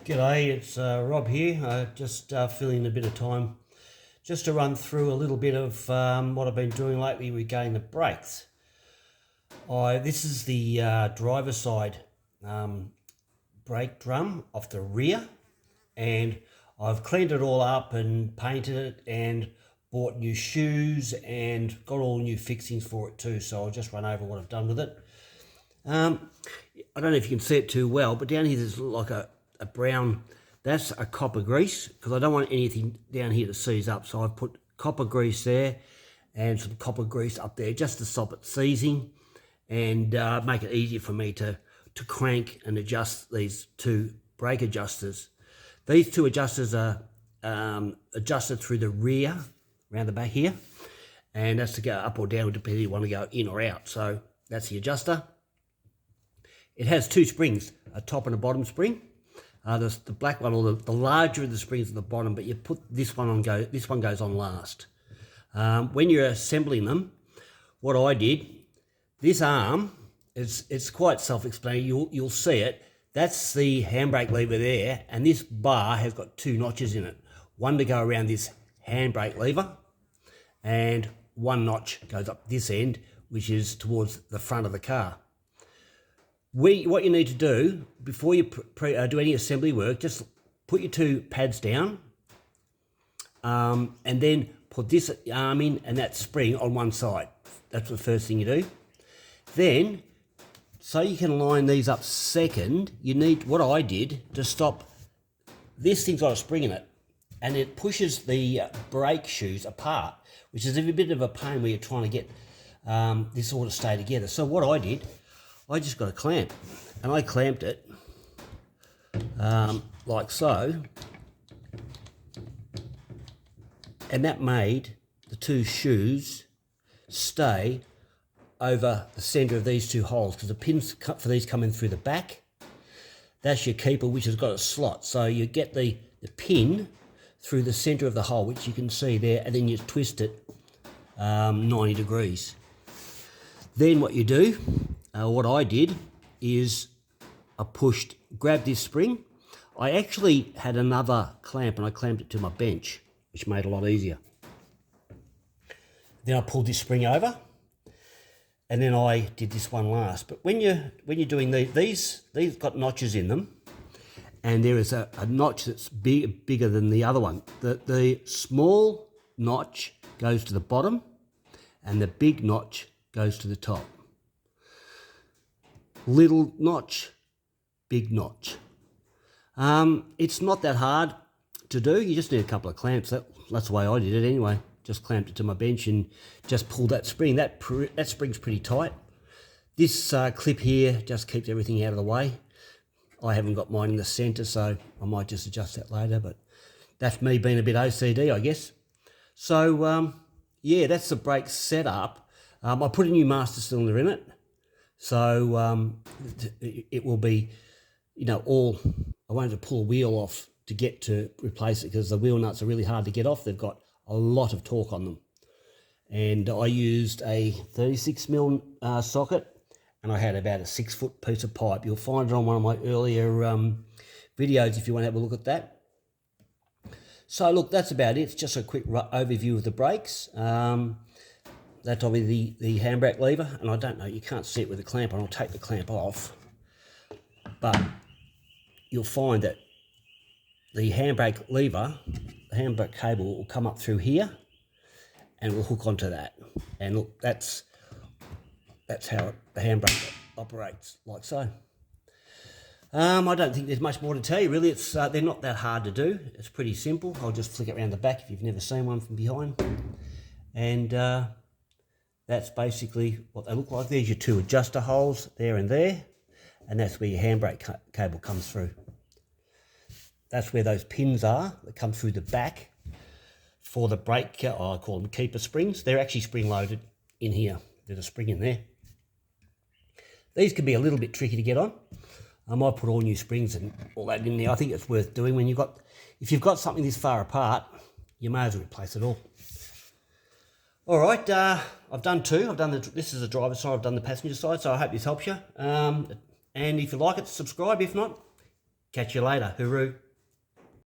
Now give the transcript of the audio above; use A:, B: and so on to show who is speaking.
A: G'day, it's Rob here. Just filling a bit of time just to run through a little bit of what I've been doing lately regarding the brakes. This is the driver's side brake drum off the rear, and I've cleaned it all up and painted it and bought new shoes and got all new fixings for it too, so I'll just run over what I've done with it. I don't know if you can see it too well, but down here there's like a brown, that's a copper grease, because I don't want anything down here to seize up, so I've put copper grease there and some copper grease up there just to stop it seizing and make it easier for me to crank and adjust these two brake adjusters. These two adjusters are adjusted through the rear, around the back here, and that's to go up or down depending if you want to go in or out. So that's the adjuster. It has two springs, a top and a bottom spring. The black one, or the larger of the springs at the bottom, but you put this one on this one goes on last. When you're assembling them, what I did, this arm, it's quite self-explanatory. You'll see it. That's the handbrake lever there, and this bar has got two notches in it. One to go around this handbrake lever, and one notch goes up this end, which is towards the front of the car. What you need to do before you do any assembly work, just put your two pads down, and then put this arm in and that spring on one side. That's the first thing you do. Then, so you can line these up second, you need, what I did to stop, this thing's got a spring in it, and it pushes the brake shoes apart, which is a bit of a pain where you're trying to get this all to stay together. So what I did, I just got a clamp, and I clamped it like so, and that made the two shoes stay over the centre of these two holes, because the pins for these come in through the back. That's your keeper, which has got a slot, so you get the pin through the centre of the hole, which you can see there, and then you twist it 90 degrees. Then what you do, what I did is I grabbed this spring. I actually had another clamp, and I clamped it to my bench, which made it a lot easier. Then I pulled this spring over, and then I did this one last. But when you're doing these got notches in them, and there is a notch that's bigger than the other one. The small notch goes to the bottom, and the big notch goes to the top. Little notch, big notch. It's not that hard to do. You just need a couple of clamps. That's the way I did it anyway. Just clamped it to my bench and just pulled that spring. That spring's pretty tight. This clip here just keeps everything out of the way. I haven't got mine in the centre, so I might just adjust that later, but that's me being a bit OCD, I guess. So, yeah, that's the brake setup. I put a new master cylinder in it. So it will be, I won't have to pull a wheel off to get to replace it, because the wheel nuts are really hard to get off. They've got a lot of torque on them. And I used a 36mm socket, and I had about a 6-foot piece of pipe. You'll find it on one of my earlier videos if you want to have a look at that. So look, that's about it. It's just a quick overview of the brakes. That's obviously the handbrake lever, and I don't know, you can't see it with the clamp on. I'll take the clamp off, but you'll find that the handbrake lever, the handbrake cable will come up through here, and will hook onto that. And look, that's how the handbrake operates, like so. I don't think there's much more to tell you, really. It's they're not that hard to do. It's pretty simple. I'll just flick it around the back if you've never seen one from behind, and that's basically what they look like. There's your two adjuster holes there and there, and that's where your handbrake cable comes through. That's where those pins are that come through the back for the brake, I call them keeper springs. They're actually spring loaded in here. There's a spring in there. These can be a little bit tricky to get on. I might put all new springs and all that in there. I think it's worth doing when if you've got something this far apart, you may as well replace it all. All right, I've done two. This is the driver's side, I've done the passenger side, so I hope this helps you. And if you like it, subscribe. If not, Catch you later. Hooroo.